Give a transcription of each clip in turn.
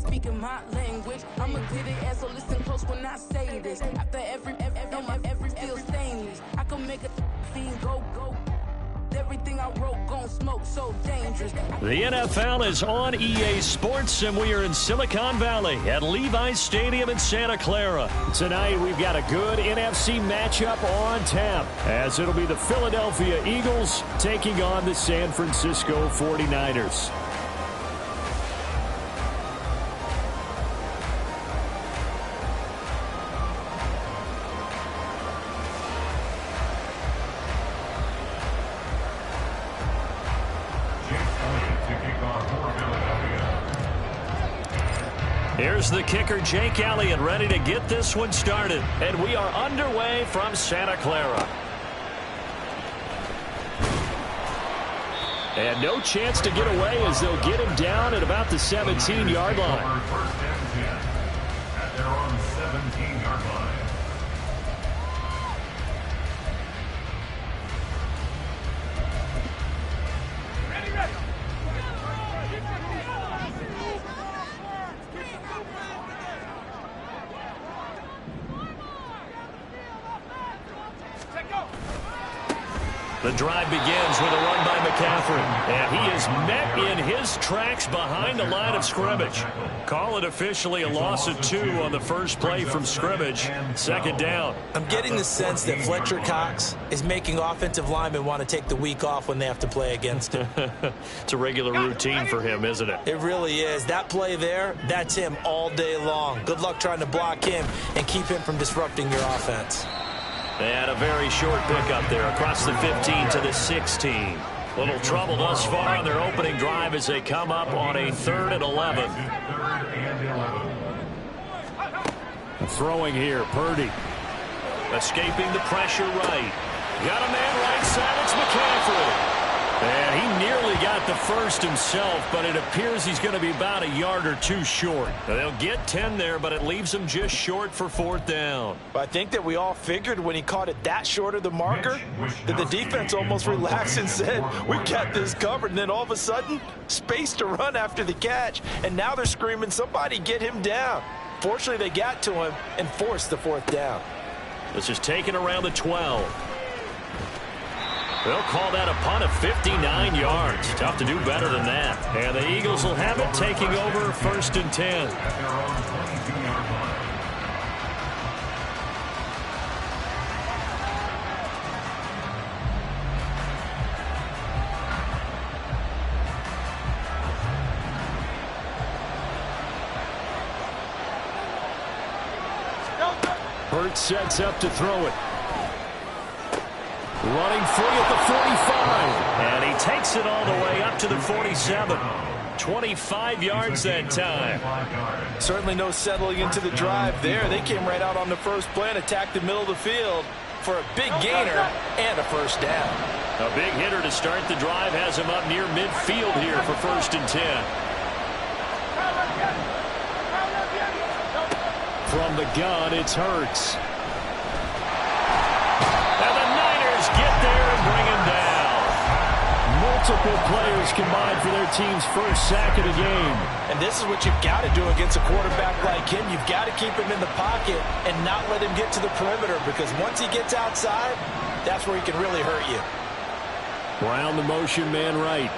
speaking my language. I'ma get it, and so listen close when I say this. After every feel stainless, I can make a fiend go. Everything I wrote gon' smoke, so dangerous. The NFL is on EA Sports, and we are in Silicon Valley at Levi's Stadium in Santa Clara. Tonight, we've got a good NFC matchup on tap, as it'll be the Philadelphia Eagles taking on the San Francisco 49ers. Here's the kicker, Jake Elliott, ready to get this one started. And we are underway from Santa Clara. And no chance to get away as they'll get him down at about the 17-yard line. First and 10 at their own 17-yard line. The drive begins with a run by McCaffrey, and he is met in his tracks behind the line of scrimmage. Call it officially a loss of 2 on the first play from scrimmage. Second down. I'm getting the sense that Fletcher Cox is making offensive linemen want to take the week off when they have to play against him. It's a regular routine for him, isn't it? It really is. That play there, that's him all day long. Good luck trying to block him and keep him from disrupting your offense. And a very short pickup there across the 15 to the 16. Little trouble thus far on their opening drive as they come up on a 3rd and 11. Throwing here, Purdy. Escaping the pressure right. Got a man right side, it's McCaffrey. And he nearly got the first himself, but it appears he's going to be about a yard or 2 short. They'll get 10 there, but it leaves him just short for 4th down. I think that we all figured when he caught it that short of the marker that the defense almost relaxed and said, we got this covered. And then all of a sudden, space to run after the catch. And now they're screaming, somebody get him down. Fortunately, they got to him and forced the 4th down. This is taken around the 12. They'll call that a punt of 59 yards. Tough to do better than that. And the Eagles will have it taking over 1st and 10. Hurts sets up to throw it. Running free at the 45. And he takes it all the way up to the 47. 25 yards that time. Certainly no settling into the drive there. They came right out on the first play and attacked the middle of the field for a big gainer and a 1st down. A big hitter to start the drive has him up near midfield here for 1st and 10. From the gun, it's Hurts. Get there and bring him down. Multiple players combined for their team's first sack of the game. And this is what you've got to do against a quarterback like him. You've got to keep him in the pocket and not let him get to the perimeter, because once he gets outside, that's where he can really hurt you. Brown the motion man right.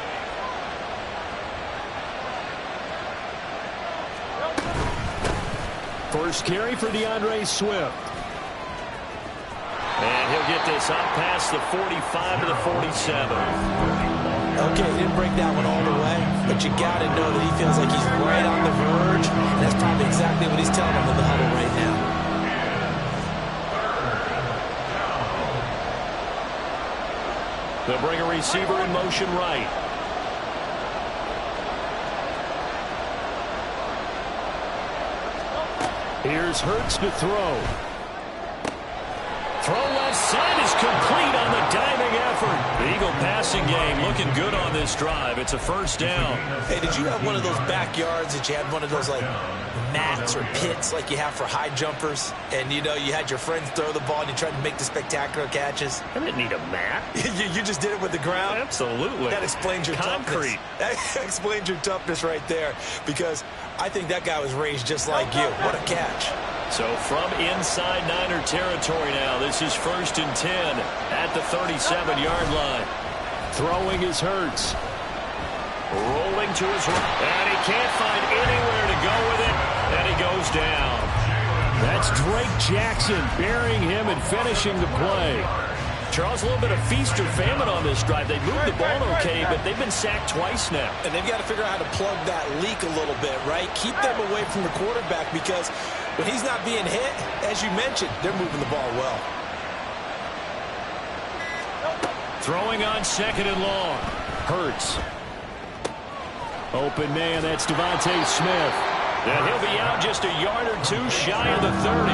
First carry for DeAndre Swift. And he'll get this up past the 45 to the 47. Okay, he didn't break that one all the way, but you got to know that he feels like he's right on the verge. And that's probably exactly what he's telling him in the huddle right now. They'll bring a receiver in motion right. Here's Hurts to throw. Throw left side is complete on the diving effort. The Eagle passing game looking good on this drive. It's a first down. Hey, did you have one of those backyards that you had one of those, like, mats or pits like you have for high jumpers? And, you know, you had your friends throw the ball and you tried to make the spectacular catches? I didn't need a mat. you just did it with the ground? Absolutely. That explains your concrete. Toughness. That explains your toughness right there, because I think that guy was raised just like you. What a catch. So from inside Niner territory now, this is 1st and 10 at the 37-yard line. Throwing is Hurts. Rolling to his right, and he can't find anywhere to go with it, and he goes down. That's Drake Jackson burying him and finishing the play. Charles, a little bit of feast or famine on this drive. They moved the ball okay, but they've been sacked twice now. And they've got to figure out how to plug that leak a little bit, right? Keep them away from the quarterback, because when he's not being hit, as you mentioned, they're moving the ball well. Throwing on 2nd and long. Hurts. Open man, that's Devontae Smith. And he'll be out just a yard or two shy of the 30.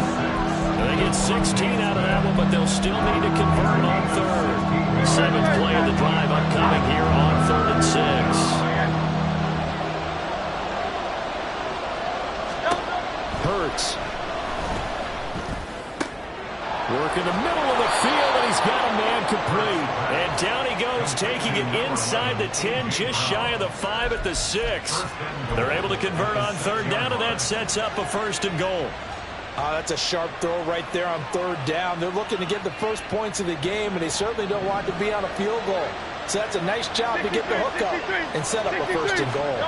They get 16 out of that one, but they'll still need to convert on 3rd. 7th play of the drive upcoming here on 3rd and 6. Hurts. Work in the middle of the field, and he's got a man complete. And down he goes, taking it inside the 10, just shy of the 5 at the 6. They're able to convert on 3rd down, and that sets up a 1st and goal. That's a sharp throw right there on 3rd down. They're looking to get the first points of the game, and they certainly don't want to be on a field goal. So that's a nice job to get the hook up and set up a 1st and goal.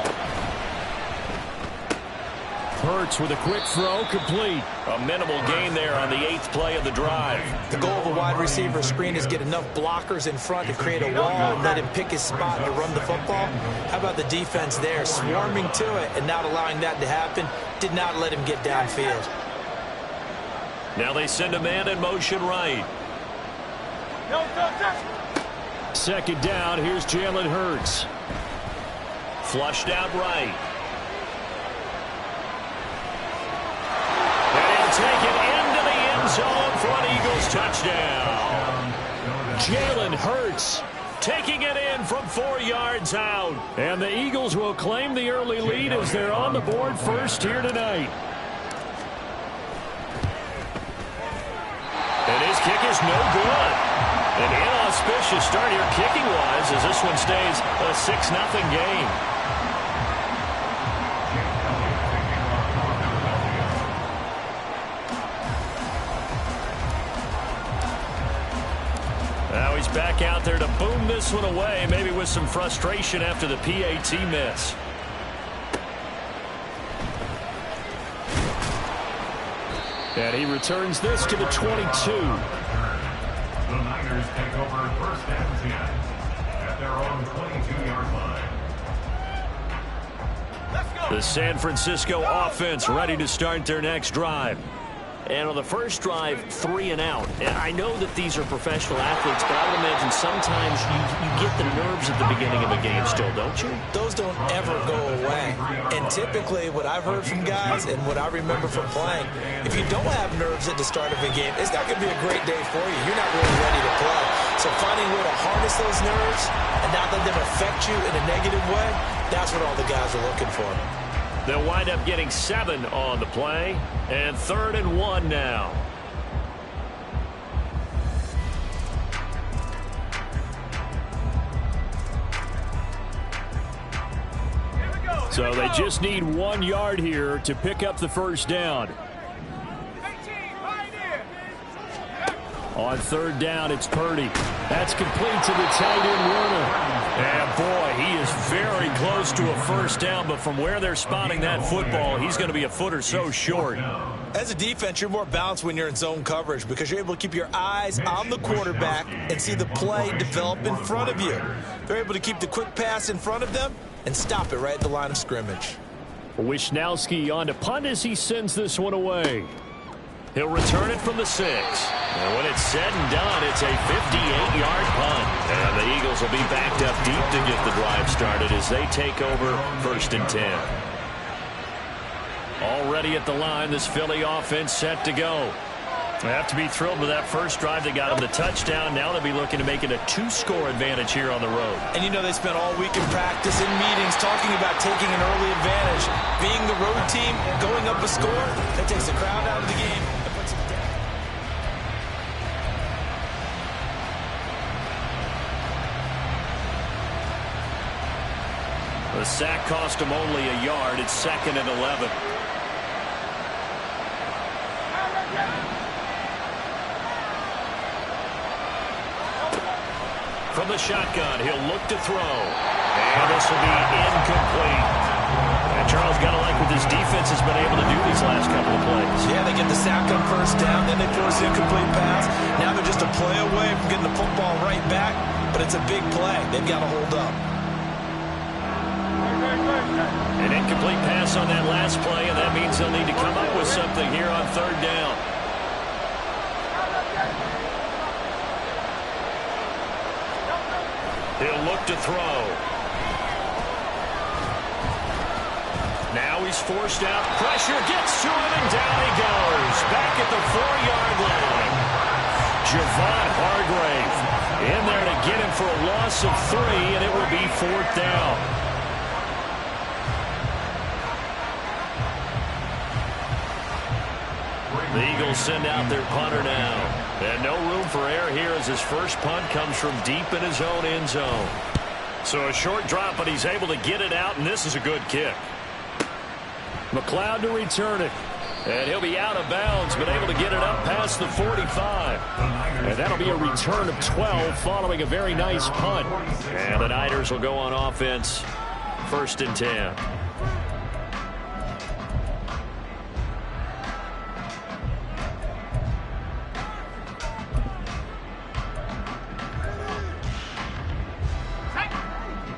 Hurts with a quick throw, complete. A minimal gain there on the 8th play of the drive. The goal of a wide receiver screen is get enough blockers in front to create a wall and let him pick his spot to run the football. How about the defense there, swarming to it and not allowing that to happen? Did not let him get downfield. Now they send a man in motion right. 2nd down, here's Jalen Hurts. Flushed out right. And he'll take it into the end zone for an Eagles touchdown. Jalen Hurts taking it in from 4 yards out. And the Eagles will claim the early lead as they're on the board first here tonight. And his kick is no good. An inauspicious start here kicking-wise as this one stays a 6-0 game. Now he's back out there to boom this one away, maybe with some frustration after the PAT miss. And he returns this to the 22. The Niners take over 1st and 10 at their own 22-yard line. The San Francisco offense ready to start their next drive. And on the first drive, 3 and out. And I know that these are professional athletes, but I would imagine sometimes you get the nerves at the beginning of a game still, don't you? Those don't ever go away. And typically what I've heard from guys and what I remember from playing, if you don't have nerves at the start of a game, it's not going to be a great day for you. You're not really ready to play. So finding a way to harness those nerves and not let them affect you in a negative way, that's what all the guys are looking for. They'll wind up getting 7 on the play, and 3rd and 1 now. So they just need 1 yard here to pick up the first down. On 3rd down, it's Purdy. That's complete to the tight end, Warner. And boy, he is very close to a first down, but from where they're spotting that football, he's going to be a foot or so short. As a defense, you're more balanced when you're in zone coverage because you're able to keep your eyes on the quarterback and see the play develop in front of you. They're able to keep the quick pass in front of them and stop it right at the line of scrimmage. Wisnowski on to punt as he sends this one away. He'll return it from the 6. And when it's said and done, it's a 58-yard punt. And the Eagles will be backed up deep to get the drive started as they take over 1st and 10. Already at the line, this Philly offense set to go. They have to be thrilled with that first drive that got them the touchdown. Now they'll be looking to make it a 2-score advantage here on the road. And you know they spent all week in practice and meetings talking about taking an early advantage. Being the road team, going up a score, that takes the crowd out of the game and puts it down. The sack cost him only a yard. It's 2nd and 11. From the shotgun, he'll look to throw. And this will be incomplete. And Charles, got to like what this defense has been able to do these last couple of plays. Yeah, they get the sack on first down, then they force the incomplete pass. Now they're just a play away from getting the football right back, but it's a big play. They've got to hold up. An incomplete pass on that last play, and that means they'll need to come up with something here on 3rd down. He'll look to throw. Now he's forced out. Pressure gets to him, and down he goes. Back at the 4-yard line. Javon Hargrave in there to get him for a loss of 3, and it will be 4th down. The Eagles send out their punter now. And no room for error here as his first punt comes from deep in his own end zone. So a short drop, but he's able to get it out, and this is a good kick. McLeod to return it. And he'll be out of bounds, but able to get it up past the 45. And that'll be a return of 12 following a very nice punt. And the Niners will go on offense. 1st and 10.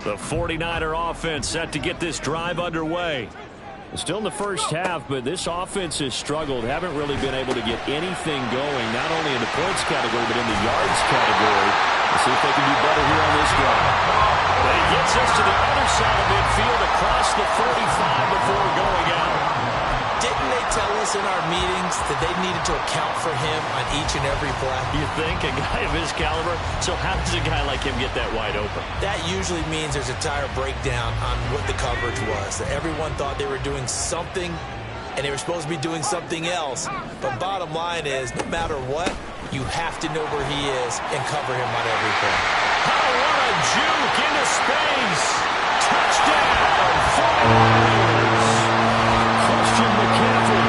The 49er offense set to get this drive underway. Still in the first half, but this offense has struggled. Haven't really been able to get anything going, not only in the points category, but in the yards category. Let's see if they can do better here on this drive. But he gets us to the other side of midfield across the 45 before going out. Didn't they tell us in our meetings that they needed to account for him on each and every play? You think? A guy of his caliber? So how does a guy like him get that wide open? That usually means there's a tire breakdown on what the coverage was. Everyone thought they were doing something, and they were supposed to be doing something else. But bottom line is, no matter what, you have to know where he is and cover him on every play. Oh, what a juke into space. Touchdown, 49ers. McCaffrey,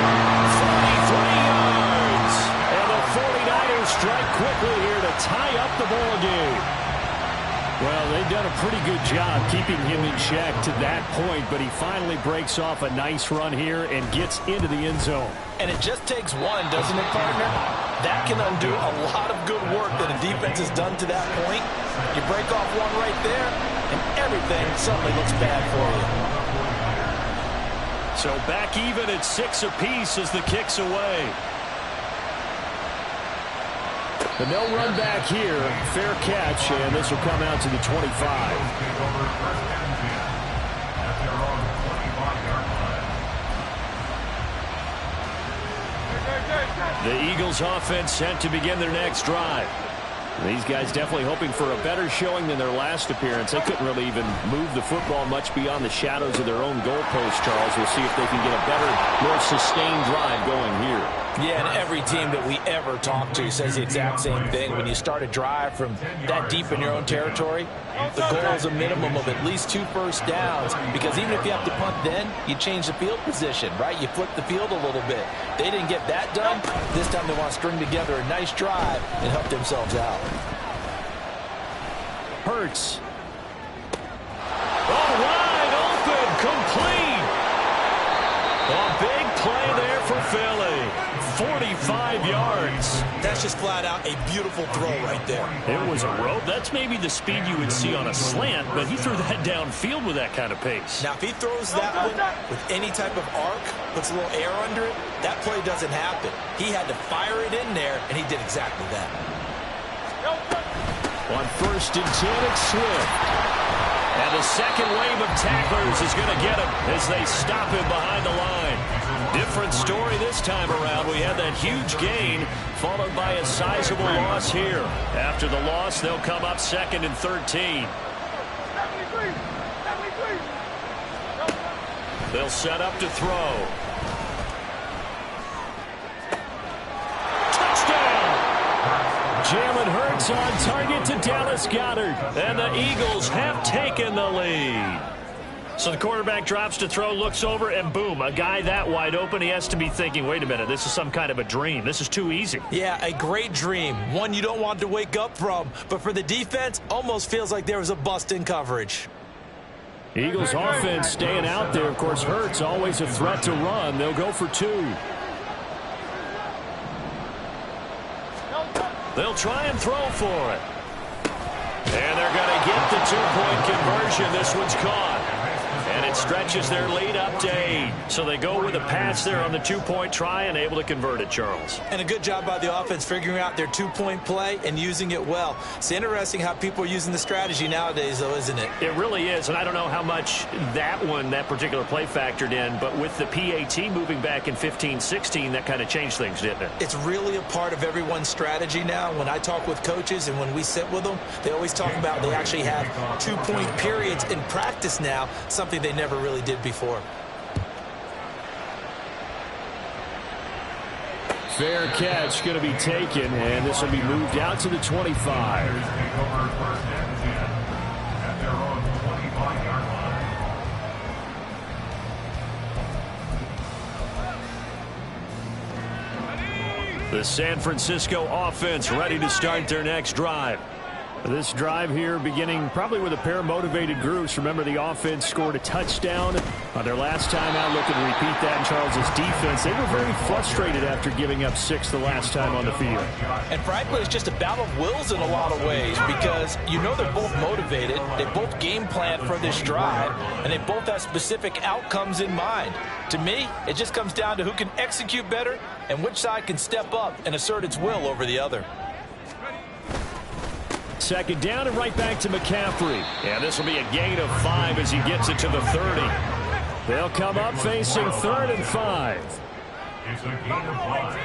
43 yards. And the 49ers strike quickly here to tie up the ball game. Well, they've done a pretty good job keeping him in check to that point, but he finally breaks off a nice run here and gets into the end zone. And it just takes one, doesn't it, partner? That can undo a lot of good work that a defense has done to that point. You break off one right there, and everything suddenly looks bad for you. So back even at 6 apiece as the kick's away. But no run back here. Fair catch, and this will come out to the 25. The Eagles offense set to begin their next drive. These guys definitely hoping for a better showing than their last appearance. They couldn't really even move the football much beyond the shadows of their own goalpost, Charles. We'll see if they can get a better, more sustained drive going here. Yeah, and every team that we ever talk to says the exact same thing. When you start a drive from that deep in your own territory, the goal is a minimum of at least 2 first downs, because even if you have to punt then, you change the field position, right? You flip the field a little bit. They didn't get that done. This time they want to string together a nice drive and help themselves out. Hurts. All wide open, complete. A big play there for Philly. 45 yards. That's just flat out a beautiful throw right there. It was a rope. That's maybe the speed you would see on a slant, but he threw that downfield with that kind of pace. Now, if he throws that one with any type of arc, puts a little air under it, that play doesn't happen. He had to fire it in there, and he did exactly that. On 1st and 10, it's Swift. And the second wave of tacklers is going to get him as they stop him behind the line. Different story this time around. We had that huge gain. followed by a sizable loss here. After the loss, they'll come up 2nd and 13. They'll set up to throw. Touchdown! Jalen Hurts on target to Dallas Goedert. And the Eagles have taken the lead. So the quarterback drops to throw, looks over, and boom, a guy that wide open, he has to be thinking, wait a minute, this is some kind of a dream. This is too easy. Yeah, a great dream. One you don't want to wake up from. But for the defense, almost feels like there was a bust in coverage. Eagles offense staying out there. Of course, Hurts always a threat to run. They'll go for 2. They'll try and throw for it. And they're going to get the 2-point conversion. This one's caught. And it stretches their lead up to 8. So they go with a pass there on the 2-point try and able to convert it, Charles. And a good job by the offense figuring out their 2-point play and using it well. It's interesting how people are using the strategy nowadays, though, isn't it? It really is, and I don't know how much that particular play factored in, but with the PAT moving back in 15-16, that kind of changed things, didn't it? It's really a part of everyone's strategy now. When I talk with coaches and when we sit with them, they always talk about they actually have 2-point periods in practice now, something they never really did before. Fair catch going to be taken, and this will be moved out to the 25. The San Francisco offense ready to start their next drive. This drive here beginning probably with a pair of motivated groups. Remember, the offense scored a touchdown on their last time out. Looking to repeat that in Charles's defense. They were very frustrated after giving up 6 the last time on the field. And frankly, it's just a battle of wills in a lot of ways because you know they're both motivated. They both game plan for this drive, and they both have specific outcomes in mind. To me, it just comes down to who can execute better and which side can step up and assert its will over the other. 2nd down and right back to McCaffrey. And this will be a gain of 5 as he gets it to the 30. They'll come up facing 3rd and 5. It's a gain of 5.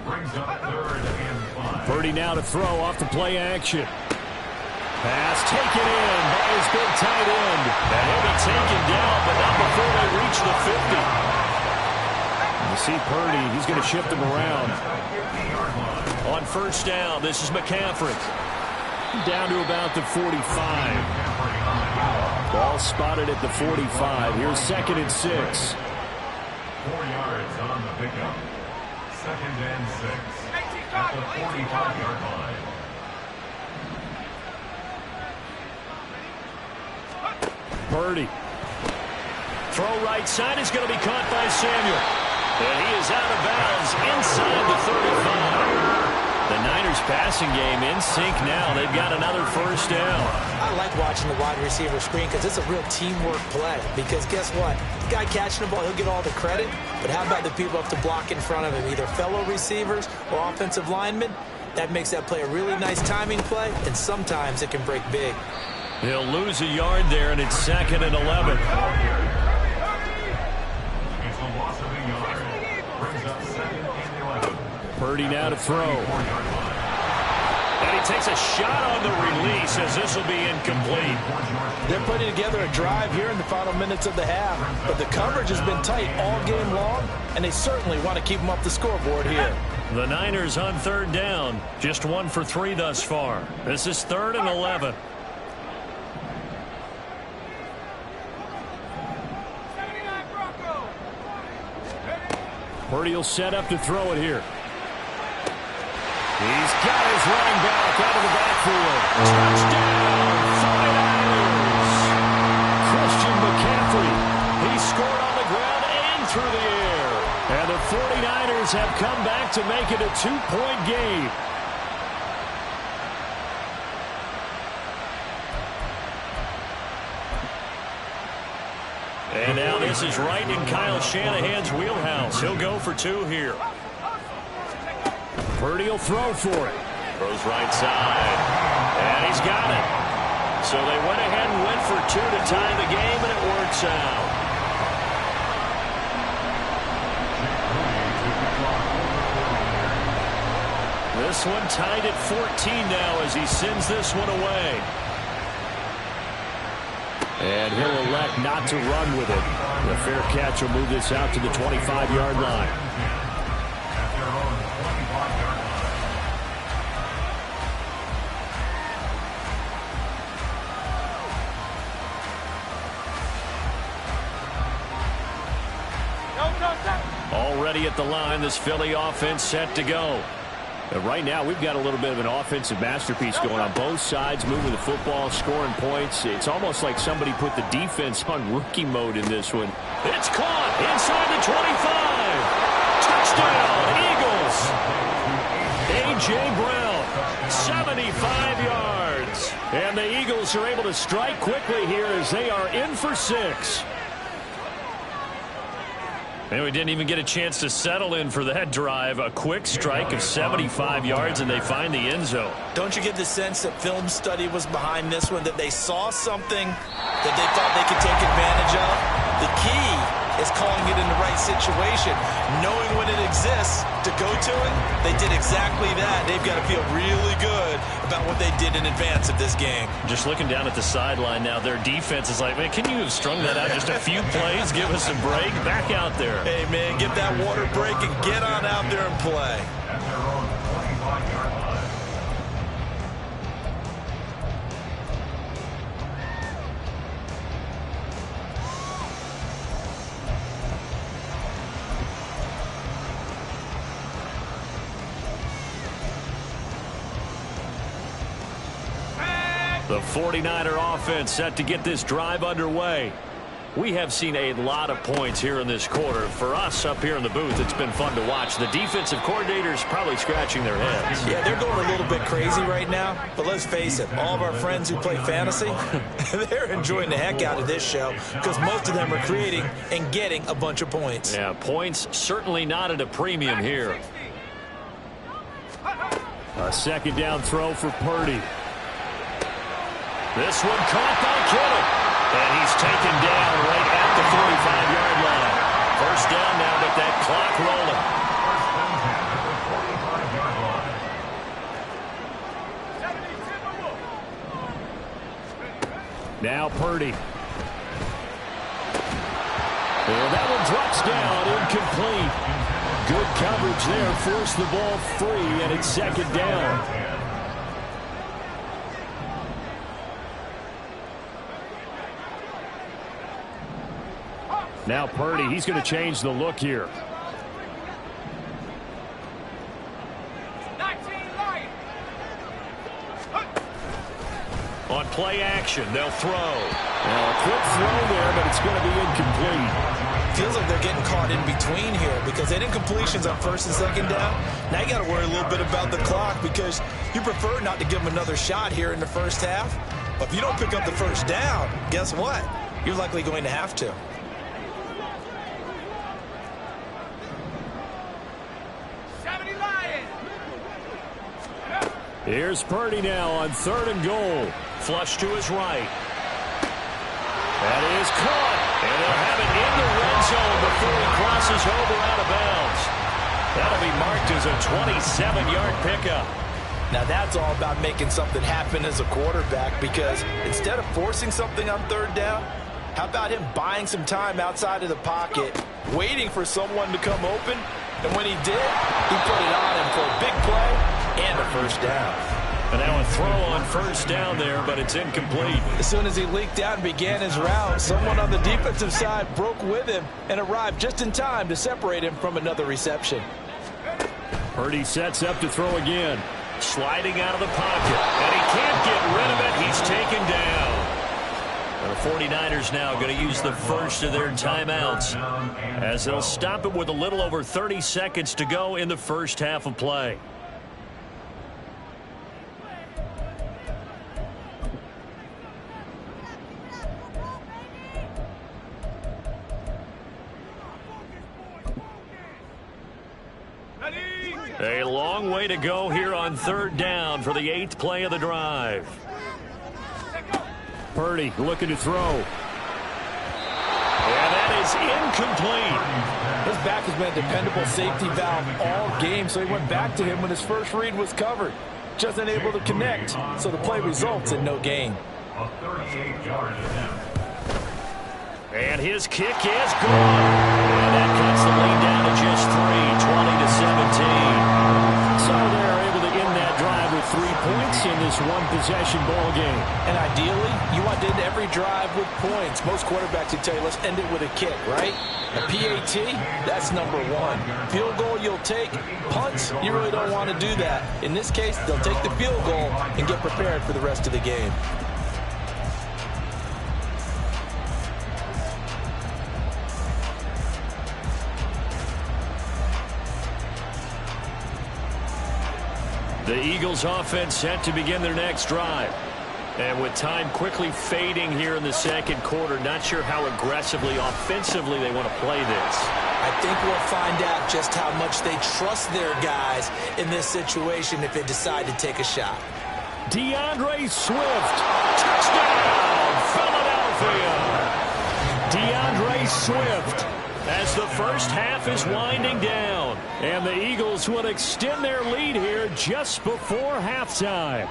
Brings up 3rd and 5. Purdy now to throw off the play action. Pass taken in by his big tight end. And he'll be taken down, but not before they reach the 50. And you see Purdy, he's going to shift him around. On 1st down, this is McCaffrey. Down to about the 45. Ball spotted at the 45. Here's 2nd and 6. 4 yards on the pickup. 2nd and 6. At the 45-yard line. Purdy. Throw right side is going to be caught by Samuel. And he is out of bounds inside the 35. The Niners passing game in sync now. They've got another 1st down. I like watching the wide receiver screen because it's a real teamwork play. Because guess what? The guy catching the ball, he'll get all the credit. But how about the people up to block in front of him, either fellow receivers or offensive linemen? That makes that play a really nice timing play, and sometimes it can break big. He'll lose a yard there, and it's 2nd and 11. It's a loss of a yard. Brings up 2nd and 11. Purdy now to throw. And he takes a shot on the release as this will be incomplete. They're putting together a drive here in the final minutes of the half. But the coverage has been tight all game long, and they certainly want to keep them up the scoreboard here. The Niners on 3rd down. Just 1 for 3 thus far. This is 3rd and 11. Purdy will set up to throw it here. He's got his running back out of the backfield. Touchdown, 49ers. Christian McCaffrey. He scored on the ground and through the air. And the 49ers have come back to make it a 2-point game. And now this is right in Kyle Shanahan's wheelhouse. He'll go for 2 here. Purdy will throw for it. Throws right side. And he's got it. So they went ahead and went for 2 to tie the game, and it works out. This one tied at 14 now as he sends this one away. And he'll elect not to run with it. The fair catch will move this out to the 25-yard line. Already at the line, this Philly offense set to go. And right now, we've got a little bit of an offensive masterpiece going on both sides, moving the football, scoring points. It's almost like somebody put the defense on rookie mode in this one. It's caught inside the 25. Touchdown, Eagles. A.J. Brown, 75 yards. And the Eagles are able to strike quickly here as they are in for 6. And we didn't even get a chance to settle in for that drive. A quick strike of 75 yards, and they find the end zone. Don't you get the sense that film study was behind this one, that they saw something that they thought they could take advantage of? The key is calling it in the right situation, knowing when it exists to go to it. They did exactly that. They've got to feel really good about what they did in advance of this game. Just looking down at the sideline now, their defense is like, man, can you have strung that out just a few plays? Give us a break. Back out there. Hey, man, get that water break and get on out there and play. At their own 25-yard line. The 49er offense set to get this drive underway. We have seen a lot of points here in this quarter. For us up here in the booth, it's been fun to watch. The defensive coordinators probably scratching their heads. Yeah, they're going a little bit crazy right now. But let's face it, all of our friends who play fantasy, they're enjoying the heck out of this show because most of them are creating and getting a bunch of points. Yeah, points certainly not at a premium here. A second down throw for Purdy. This one caught by Kittle. And he's taken down right at the 45-yard line. First down now, but that clock rolling. Now Purdy. And that one drops down, incomplete. Good coverage there, forced the ball free, and it's second down. Now Purdy, he's going to change the look here. On play action, they'll throw. Now a quick throw there, but it's going to be incomplete. Feels like they're getting caught in between here because they didn't completions on first and second down. Now you got to worry a little bit about the clock because you prefer not to give them another shot here in the first half. But if you don't pick up the first down, guess what? You're likely going to have to. Here's Purdy now on 3rd and goal. Flush to his right. That is caught. And they'll have it in the red zone before he crosses over out of bounds. That'll be marked as a 27-yard pickup. Now that's all about making something happen as a quarterback because instead of forcing something on 3rd down, how about him buying some time outside of the pocket, waiting for someone to come open, and when he did, he put it on him for a big play and a first down. And now a throw on first down there, but it's incomplete. As soon as he leaked out and began his route, someone on the defensive side broke with him and arrived just in time to separate him from another reception. Purdy sets up to throw again. Sliding out of the pocket, and he can't get rid of it. He's taken down. And the 49ers now going to use the first of their timeouts as they'll stop it with a little over 30 seconds to go in the first half of play. A long way to go here on 3rd down for the 8th play of the drive. Purdy looking to throw. And that is incomplete. His back has been a dependable safety valve all game, so he went back to him when his first read was covered. Just unable to connect, so the play results in no gain. A 38-yard attempt. And his kick is good. And that cuts the lead down to just 3, 20-17. So they're able to end that drive with 3 points in this one-possession ball game. And ideally, you want to end every drive with points. Most quarterbacks would tell you, let's end it with a kick, right? A PAT, that's number one. Field goal you'll take. Punts, you really don't want to do that. In this case, they'll take the field goal and get prepared for the rest of the game. The Eagles offense set to begin their next drive. And with time quickly fading here in the second quarter, not sure how aggressively, offensively they want to play this. I think we'll find out just how much they trust their guys in this situation if they decide to take a shot. DeAndre Swift, touchdown, Philadelphia. DeAndre Swift, as the first half is winding down. And the Eagles will extend their lead here just before halftime.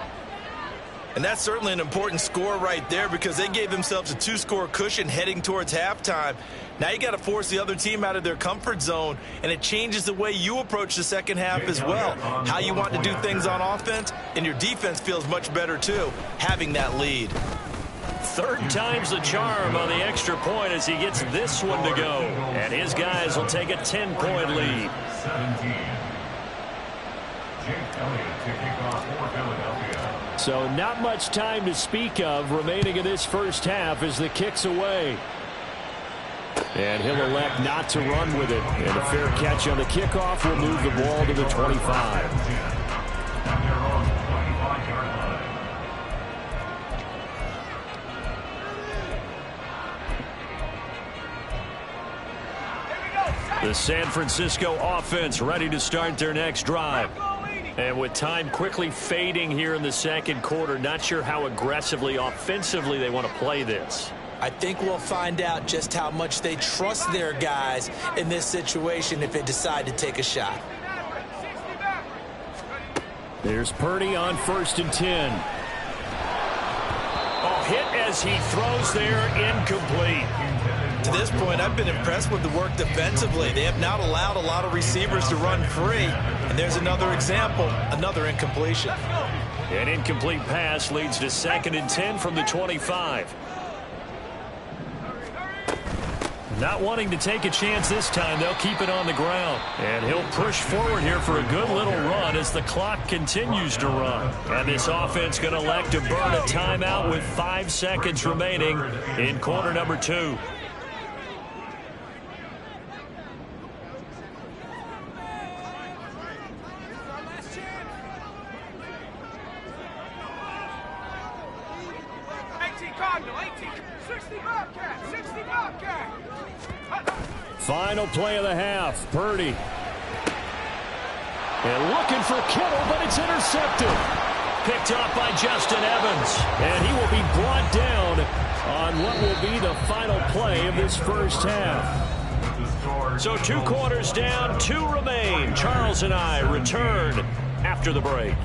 And that's certainly an important score right there because they gave themselves a 2-score cushion heading towards halftime. Now you got to force the other team out of their comfort zone, and it changes the way you approach the second half as well. How you want to do things on offense, and your defense feels much better too, having that lead. Third time's the charm on the extra point as he gets this one to go. And his guys will take a 10-point lead. 17. Jake Elliott to kick off for Philadelphia. So not much time to speak of remaining in this first half as the kick's away. And he'll elect not to run with it. And a fair catch on the kickoff will move the ball to the 25. And they're on the 25-yard line. The San Francisco offense ready to start their next drive. And with time quickly fading here in the second quarter, not sure how aggressively, offensively they want to play this. I think we'll find out just how much they trust their guys in this situation if they decide to take a shot. There's Purdy on 1st and 10. Oh, hit as he throws there, incomplete. To this point, I've been impressed with the work defensively. They have not allowed a lot of receivers to run free. And there's another example, another incompletion. An incomplete pass leads to 2nd and 10 from the 25. Not wanting to take a chance this time, they'll keep it on the ground. And he'll push forward here for a good little run as the clock continues to run. And this offense going to elect to burn a timeout with 5 seconds remaining in quarter number 2. Final play of the half, Purdy. And looking for Kittle, but it's intercepted. Picked off by Justin Evans. And he will be brought down on what will be the final play of this first half. So 2 quarters down, 2 remain. Charles and I return after the break.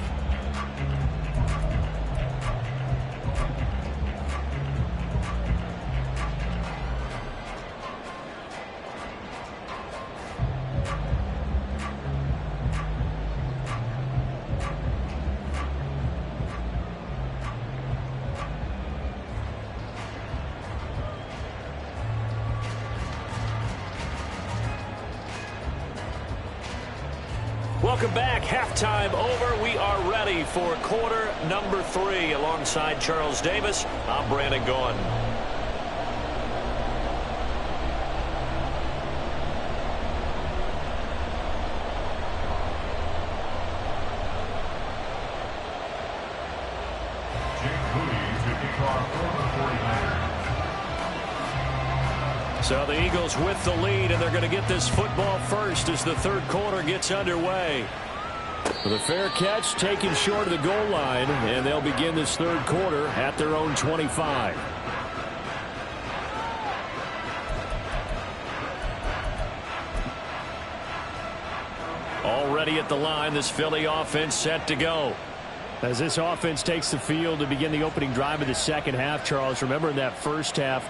Welcome back. Halftime over. We are ready for quarter number 3. Alongside Charles Davis, I'm Brandon Gaughan. So the Eagles with the lead, and they're going to get this football first as the third quarter gets underway. The fair catch taken short of the goal line, and they'll begin this third quarter at their own 25. Already at the line, this Philly offense set to go. As this offense takes the field to begin the opening drive of the second half, Charles, remember in that first half,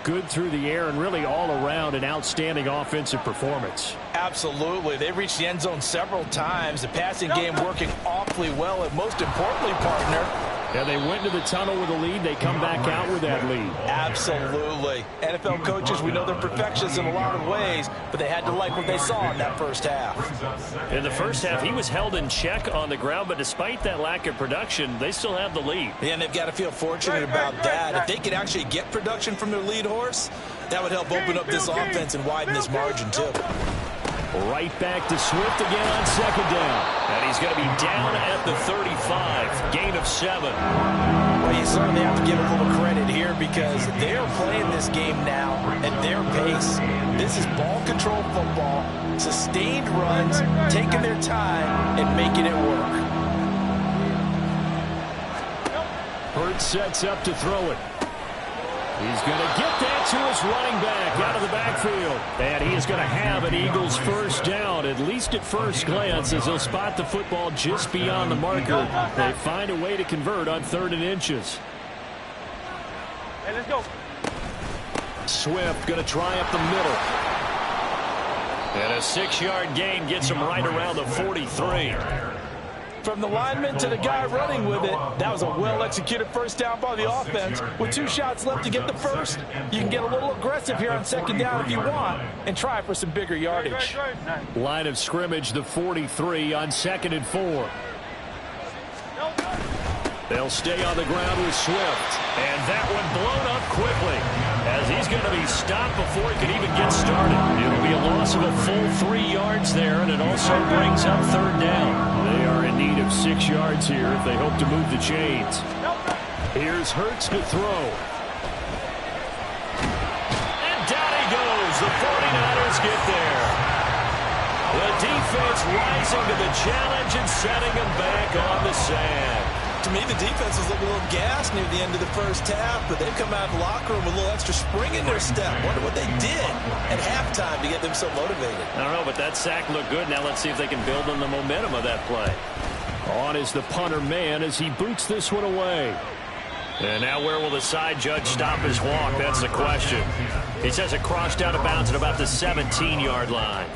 good through the air and really all around an outstanding offensive performance. Absolutely. They reached the end zone several times. The passing game working awfully well, and most importantly, partner, yeah, they went to the tunnel with a lead. They come back out with that lead. Absolutely. NFL coaches, we know they're perfectionists in a lot of ways, but they had to like what they saw in that first half. In the first half, he was held in check on the ground, but despite that lack of production, they still have the lead. Yeah, and they've got to feel fortunate about that. If they could actually get production from their lead horse, that would help open up this offense and widen this margin, too. Right back to Swift again on second down. And he's going to be down at the 35. Gain of 7. Well, you certainly have to give a little credit here because they're playing this game now at their pace. This is ball control football, sustained runs, taking their time and making it work. Hurts sets up to throw it. He's going to get that to his running back out of the backfield. And he is going to have an Eagles first down, at least at first glance, as he'll spot the football just beyond the marker. They find a way to convert on 3rd and inches. Hey, let's go. Swift going to try up the middle. And a 6-yard gain gets him right around the 43. From the lineman to the guy running with it, that was a well-executed first down by the offense. With 2 shots left to get the first, you can get a little aggressive here on second down if you want and try for some bigger yardage. Line of scrimmage, the 43 on 2nd and 4. They'll stay on the ground with Swift. And that one blown up quickly as he's going to be stopped before he can even get started. It'll be a loss of a full 3 yards there, and it also brings up 3rd down. They are in need of 6 yards here if they hope to move the chains. Here's Hurts to throw. And down he goes. The 49ers get there. The defense rising to the challenge and setting them back on the sand. To me, the defense was looking a little gassed near the end of the first half, but they've come out of the locker room with a little extra spring in their step. Wonder what they did at halftime to get them so motivated. I don't know, but that sack looked good. Now let's see if they can build on the momentum of that play. On is the punter man as he boots this one away. And now where will the side judge stop his walk? That's the question. He says it crossed out of bounds at about the 17-yard line.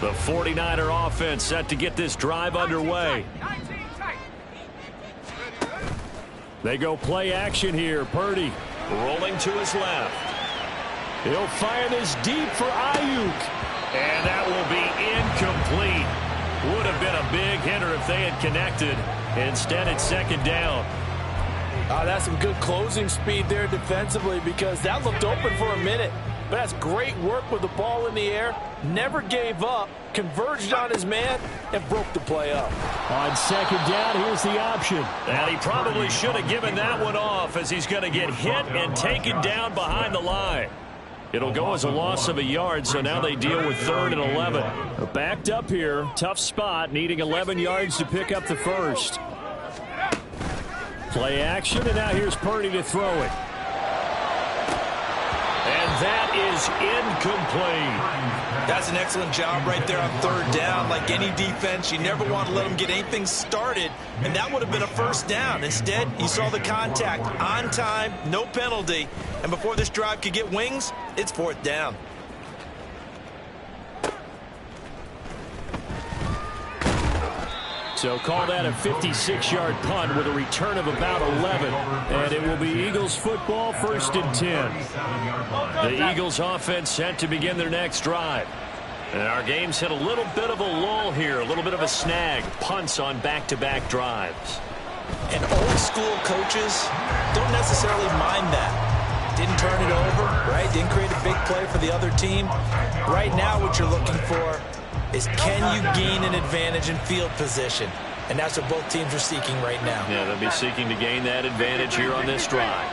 The 49er offense set to get this drive underway. They go play action here. Purdy rolling to his left. He'll fire this deep for Ayuk. And that will be incomplete. Would have been a big hitter if they had connected. Instead, it's 2nd down. That's some good closing speed there defensively because that looked open for a minute. But that's great work with the ball in the air. Never gave up, converged on his man, and broke the play up. On 2nd down, here's the option. And he probably should have given that one off as he's going to get hit and taken down behind the line. It'll go as a loss of a yard, so now they deal with 3rd and 11. Backed up here, tough spot, needing 11 yards to pick up the first. Play action, and now here's Purdy to throw it. And that is incomplete. That's an excellent job right there on 3rd down. Like any defense, you never want to let them get anything started, and that would have been a first down. Instead, you saw the contact on time, no penalty, and before this drive could get wings, it's 4th down. So call that a 56-yard punt with a return of about 11. And it will be Eagles football, 1st and 10. The Eagles offense set to begin their next drive. And our game's hit a little bit of a lull here, a little bit of a snag. Punts on back-to-back drives. And old-school coaches don't necessarily mind that. Didn't turn it over, right? Didn't create a big play for the other team. Right now what you're looking for is can you gain an advantage in field position? And that's what both teams are seeking right now. Yeah, they'll be seeking to gain that advantage here on this drive.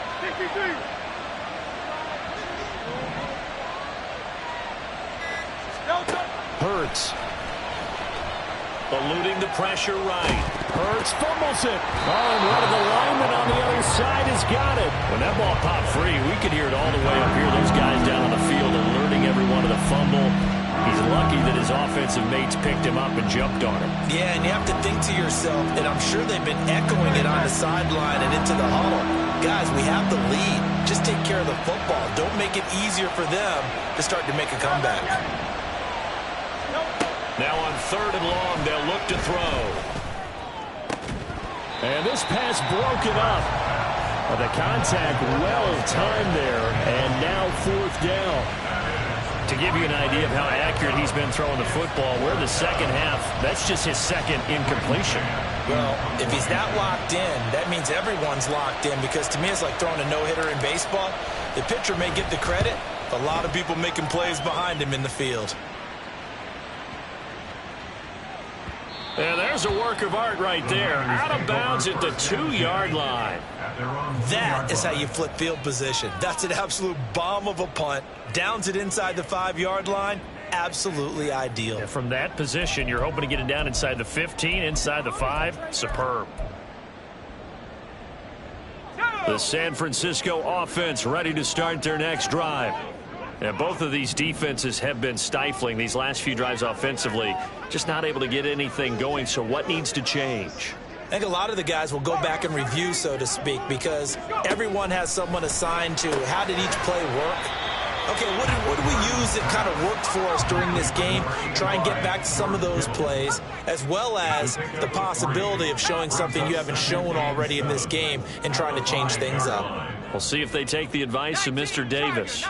Hurts. Eluding the pressure right. Hurts fumbles it. Oh, and one of the linemen on the other side is he's got it. When that ball popped free, we could hear it all the way up here. Those guys down on the field alerting everyone of the fumble. He's lucky that his offensive mates picked him up and jumped on him. Yeah, and you have to think to yourself, and I'm sure they've been echoing it on the sideline and into the huddle. Guys, we have the lead. Just take care of the football. Don't make it easier for them to start to make a comeback. Now on 3rd and long, they'll look to throw. And this pass broken up. The contact well timed there, and now 4th down. To give you an idea of how accurate he's been throwing the football, we're the second half. That's just his second incompletion. Well, if he's not locked in, that means everyone's locked in, because to me it's like throwing a no-hitter in baseball. The pitcher may get the credit, a lot of people making plays behind him in the field. And there's a work of art right there. Out of bounds at the 2-yard line. That is how you flip field position. That's an absolute bomb of a punt. Downs it inside the 5-yard line. Absolutely ideal. And from that position, you're hoping to get it down inside the 15, inside the 5. Superb. The San Francisco offense ready to start their next drive. And both of these defenses have been stifling these last few drives offensively. Just not able to get anything going. So what needs to change? I think a lot of the guys will go back and review, so to speak, because everyone has someone assigned to how did each play work. Okay, what did we use that kind of worked for us during this game? Try and get back to some of those plays, as well as the possibility of showing something you haven't shown already in this game and trying to change things up. We'll see if they take the advice of Mr. Davis.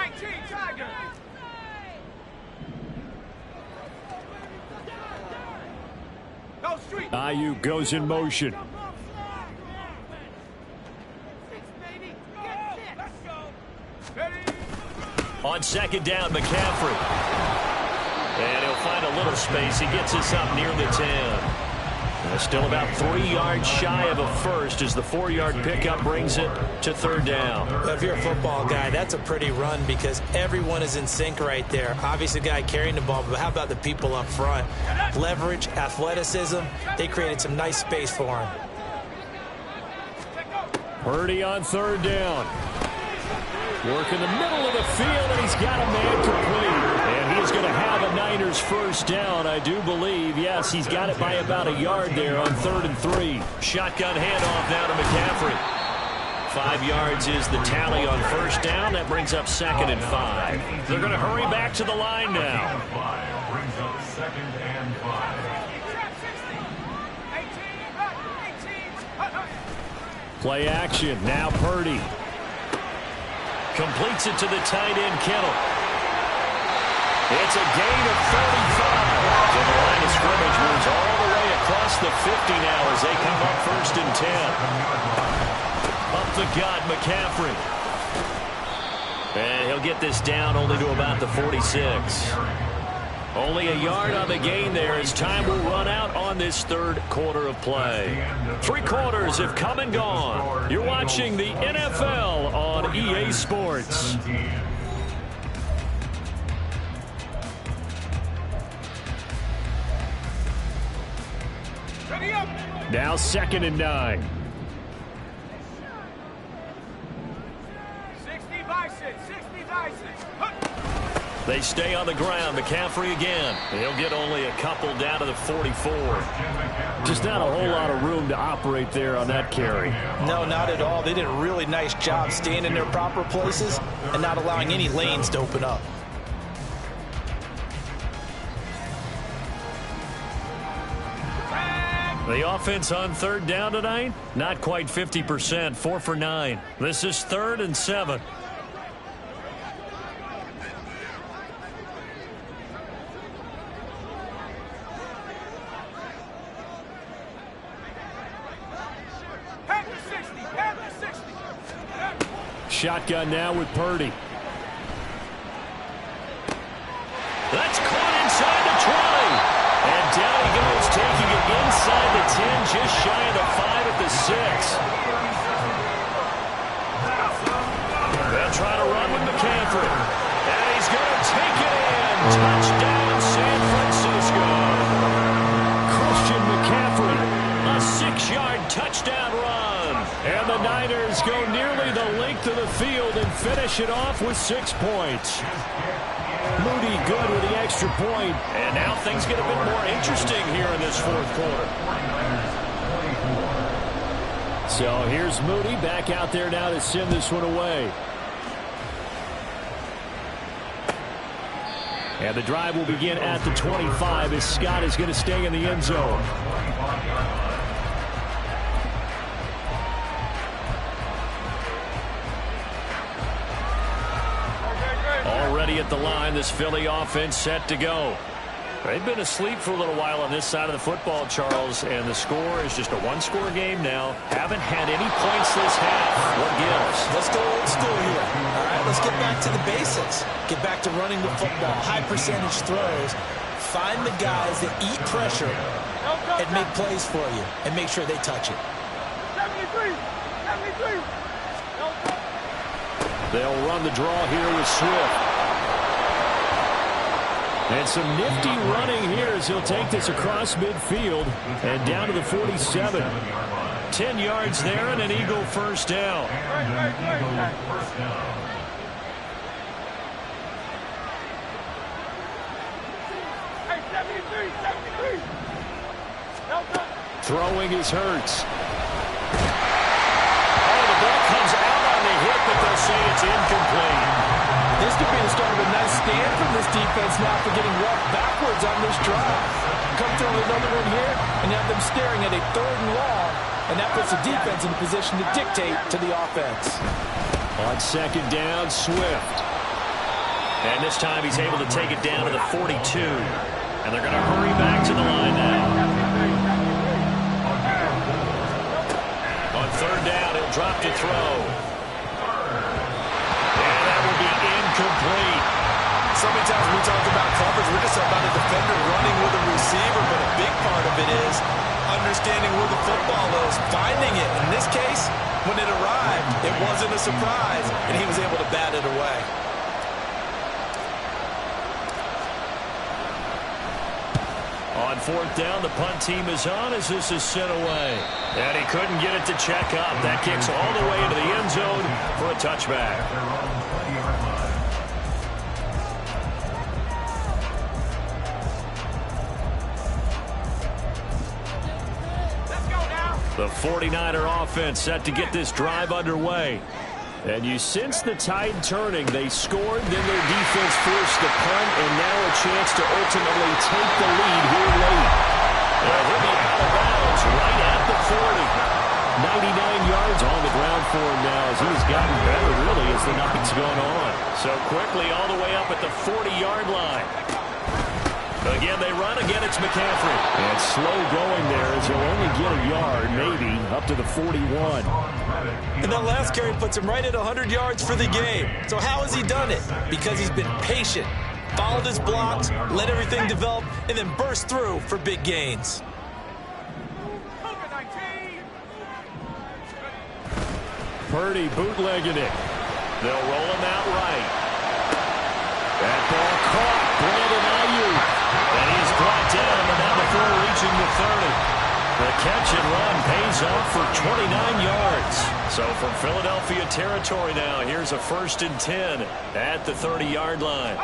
Ayuk goes in motion. On 2nd down, McCaffrey. And he'll find a little space. He gets us up near the 10. Still about 3 yards shy of a first as the 4-yard pickup brings it to 3rd down. If you're a football guy, that's a pretty run because everyone is in sync right there. Obviously, the guy carrying the ball, but how about the people up front? Leverage, athleticism, they created some nice space for him. Purdy on 3rd down. Work in the middle of the field, and he's got a man complete. And he's going to have a Niners first down, I do believe. Yes, he's got it by about a yard there on 3rd and 3. Shotgun handoff now to McCaffrey. 5 yards is the tally on first down. That brings up 2nd and 5. They're going to hurry back to the line now. Brings up 2nd and 5. Play action. Now Purdy. Completes it to the tight end, Kittle. It's a gain of 35. And the line of scrimmage moves all the way across the 50 now as they come up 1st and 10. Up the gut, McCaffrey. And he'll get this down only to about the 46. Only a yard on the gain there as time will run out on this 3rd quarter of play. 3 quarters have come and gone. You're watching the NFL on EA Sports. Now 2nd and 9. 60 by 6, 60 by 6. They stay on the ground. McCaffrey again. He'll get only a couple down to the 44. Just not a whole lot of room to operate there on that carry. No, not at all. They did a really nice job staying in their proper places and not allowing any lanes to open up. The offense on 3rd down tonight, not quite 50%, 4 for 9. This is 3rd and 7. Shotgun now with Purdy. That's caught inside the 20. And down he goes, taking it inside the 10, just shy of the 5 at the 6. They'll try to run with McCaffrey. And he's going to take it in. Touchdown, San Francisco. Christian McCaffrey. A 6-yard touchdown run. And And the Niners go nearly the length of the field and finish it off with 6 points. Moody good with the extra point. And now things get a bit more interesting here in this fourth quarter. So here's Moody back out there now to send this one away. And the drive will begin at the 25 as Scott is going to stay in the end zone. Already at the line, this Philly offense set to go. They've been asleep for a little while on this side of the football, Charles, and the score is just a one-score game now. Haven't had any points this half. What gives? Let's go old school here. All right, let's get back to the basics. Get back to running the football, high percentage throws. Find the guys that eat pressure and make plays for you and make sure they touch it. 73. They'll run the draw here with Swift. And some nifty running here as he'll take this across midfield and down to the 47. 10 yards there and an Eagle first down. Hey, 73. Throwing is Hurts. Oh, the ball comes out on the hit, but they'll say it's incomplete. This could be the start of a nice stand from this defense now for getting roughed backwards on this drive. Come through with another one here and have them staring at a 3rd and long, and that puts the defense in a position to dictate to the offense. On 2nd down, Swift. And this time he's able to take it down to the 42. And they're going to hurry back to the line now. On 3rd down, he'll drop to throw. Complete. So many times we talk about coverage, we're just about a defender running with a receiver, but a big part of it is understanding where the football is, finding it. In this case, when it arrived, it wasn't a surprise, and he was able to bat it away. On 4th down, the punt team is on as this is sent away. And he couldn't get it to check up. That kicks all the way into the end zone for a touchback. The 49er offense set to get this drive underway. And you sense the tide turning. They scored, then their defense forced the punt, and now a chance to ultimately take the lead here late. Well, he'll be out of bounds right at the 40. 99 yards on the ground for him now as he's gotten better, really, as the night's gone on. So quickly all the way up at the 40-yard line. Again, they run. Again, it's McCaffrey. And slow going there as he'll only get a yard, maybe, up to the 41. And that last carry puts him right at 100 yards for the game. So how has he done it? Because he's been patient, followed his blocks, let everything develop, and then burst through for big gains. Purdy bootlegging it. They'll roll him out right. That ball caught. Brandon Ayuk. And he's brought down, but not before reaching the 30. The catch and run pays off for 29 yards. So from Philadelphia territory now, here's a 1st and 10 at the 30-yard line.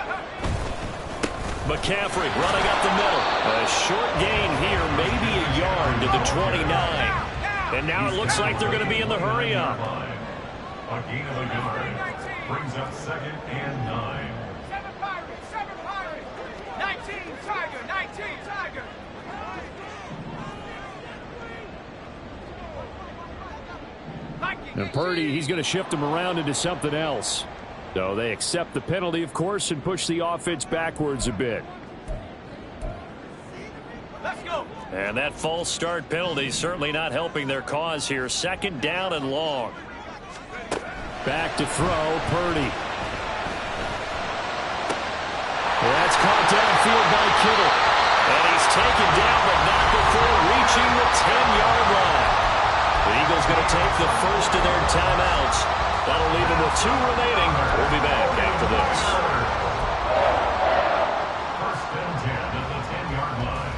McCaffrey running up the middle. A short gain here, maybe a yard to the 29. And now it looks like they're going to be in the hurry-up. A gain of a yard brings up 2nd and 9. 7 Pirates. 19 Tiger. And Purdy, he's going to shift him around into something else. So they accept the penalty, of course, and push the offense backwards a bit. Let's go. And that false start penalty certainly not helping their cause here. 2nd down and long. Back to throw, Purdy. Well, that's caught downfield by Kittle. And he's taken down, but not before reaching the 10-yard line. The Eagles going to take the first of their timeouts. That'll leave them with 2 remaining. We'll be back after this. 1st and 10 at the 10-yard line.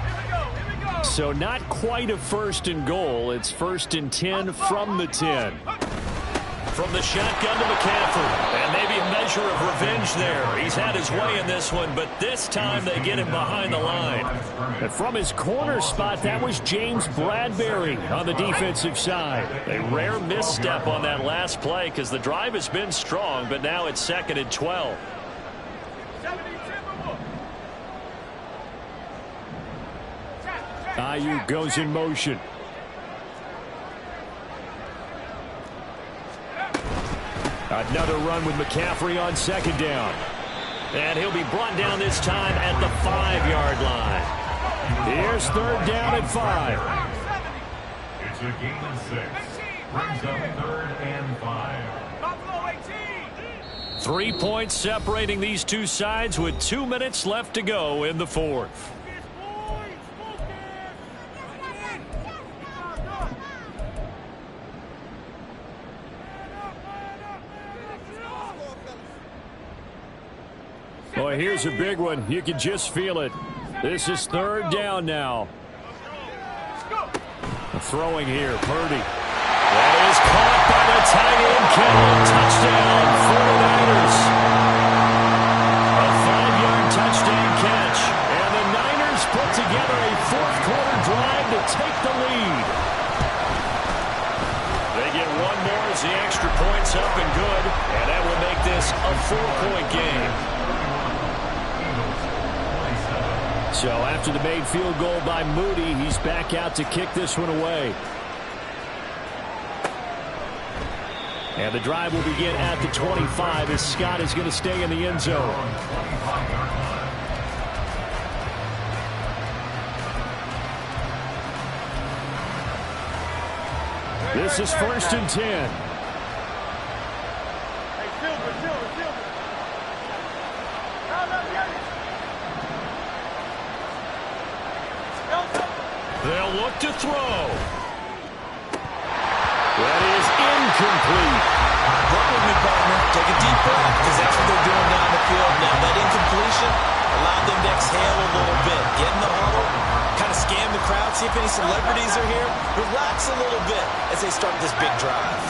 Here we go. So not quite a 1st and goal. It's 1st and 10 from the 10. From the shotgun to McCaffrey. And maybe a measure of revenge there. He's had his way in this one, but this time they get him behind the line. And from his corner spot, that was James Bradbury on the defensive side. A rare misstep on that last play because the drive has been strong, but now it's 2nd and 12. Ayuk goes in motion. Another run with McCaffrey on 2nd down. And he'll be brought down this time at the 5-yard line. Here's 3rd down and 5. It's a gain of 6. Brings up 3rd and 5. 3 points separating these two sides with 2 minutes left to go in the 4th. Boy, here's a big one. You can just feel it. This is 3rd down now. Throwing here, Purdy. That is caught by the tight end, Kittle. Touchdown, 49ers. A 5-yard touchdown catch. And the Niners put together a 4th-quarter drive to take the lead. They get one more as the extra point's up and good. And that will make this a 4-point game. So after the made field goal by Moody, he's back out to kick this one away. And the drive will begin at the 25 as Scott is going to stay in the end zone. This is 1st and 10. They'll look to throw. That is incomplete. Work with me, partner. Take a deep breath, because that's what they're doing down the field now. That incompletion allowed them to exhale a little bit. Get in the huddle, kind of scan the crowd, see if any celebrities are here. Relax a little bit as they start this big drive.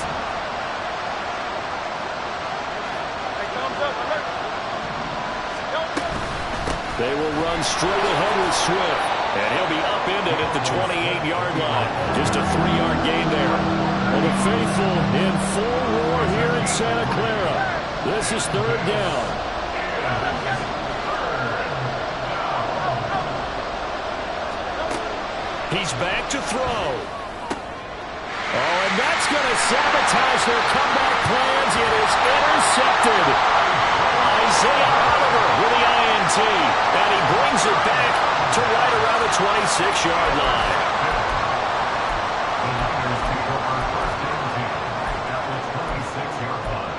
They will run straight ahead with Swift. And he'll be upended at the 28-yard line. Just a 3-yard gain there. Well, the faithful in full roar here in Santa Clara. This is 3rd down. He's back to throw. Oh, and that's going to sabotage their comeback plans. It is intercepted. Isaiah Oliver with the INT. And he brings it back to right around the 26-yard line. The Niners take over 1st and 10 at the 26-yard line.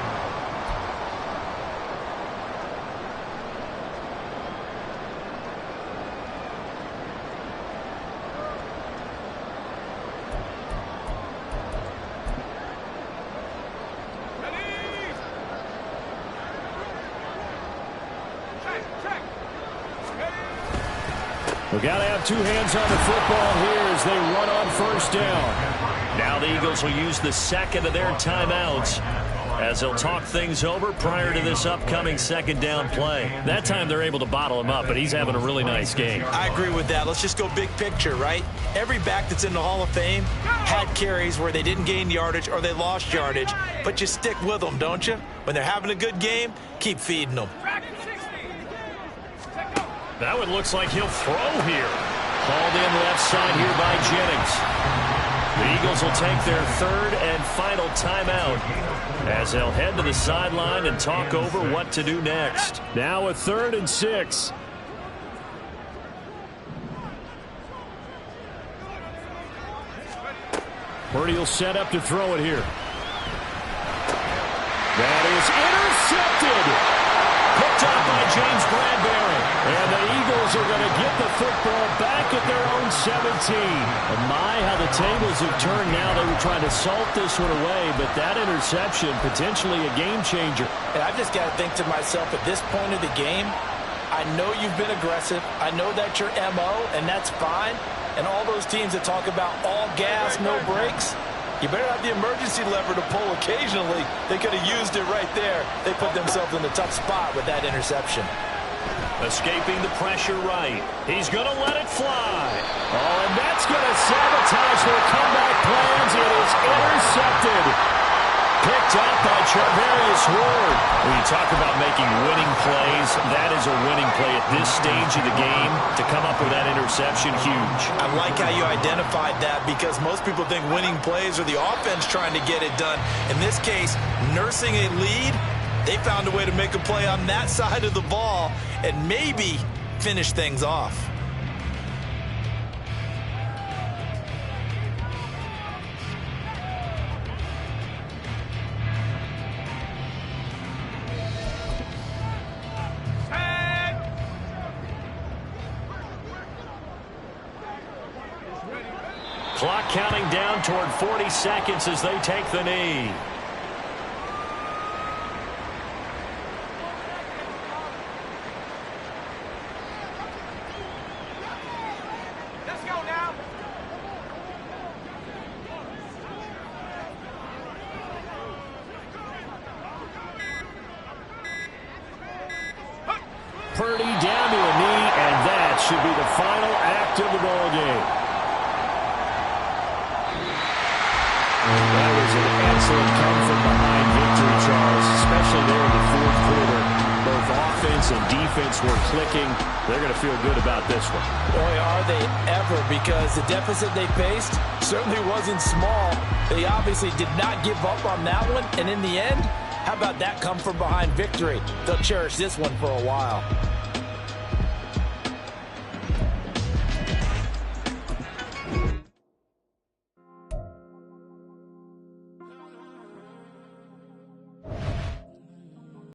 We've got to have 2 hands on the football here as they run on 1st down. Now the Eagles will use the 2nd of their timeouts as they'll talk things over prior to this upcoming 2nd down play. That time they're able to bottle him up, but he's having a really nice game. I agree with that. Let's just go big picture, right? Every back that's in the Hall of Fame had carries where they didn't gain yardage or they lost yardage, but you stick with them, don't you? When they're having a good game, keep feeding them. That one looks like he'll throw here. Called in left side here by Jennings. The Eagles will take their 3rd and final timeout as they'll head to the sideline and talk over what to do next. Now a 3rd and 6. Purdy will set up to throw it here. That is intercepted. Picked up by James Bradbury. And the Eagles are going to get the football back at their own 17. And my, how the tables have turned now. They were trying to salt this one away, but that interception, potentially a game changer. And I've just got to think to myself, at this point of the game, I know you've been aggressive. I know that's your MO, and that's fine. And all those teams that talk about all gas, no brakes, you better have the emergency lever to pull occasionally. They could have used it right there. They put themselves in a tough spot with that interception. Escaping the pressure right. He's going to let it fly. Oh, and that's going to sabotage their comeback plans. It is intercepted. Picked up by Charvarius Ward. When you talk about making winning plays, that is a winning play at this stage of the game. To come up with that interception, huge. I like how you identified that because most people think winning plays are the offense trying to get it done. In this case, nursing a lead, they found a way to make a play on that side of the ball and maybe finish things off. Clock counting down toward 40 seconds as they take the knee. Let's go now. Purdy down to a knee, and that should be the final act of the ball game. That was an excellent come-from-behind victory, Charles, especially there in the fourth quarter. Both offense and defense were clicking. They're going to feel good about this one. Boy, are they ever, because the deficit they faced certainly wasn't small. They obviously did not give up on that one, and in the end, how about that come-from-behind victory? They'll cherish this one for a while.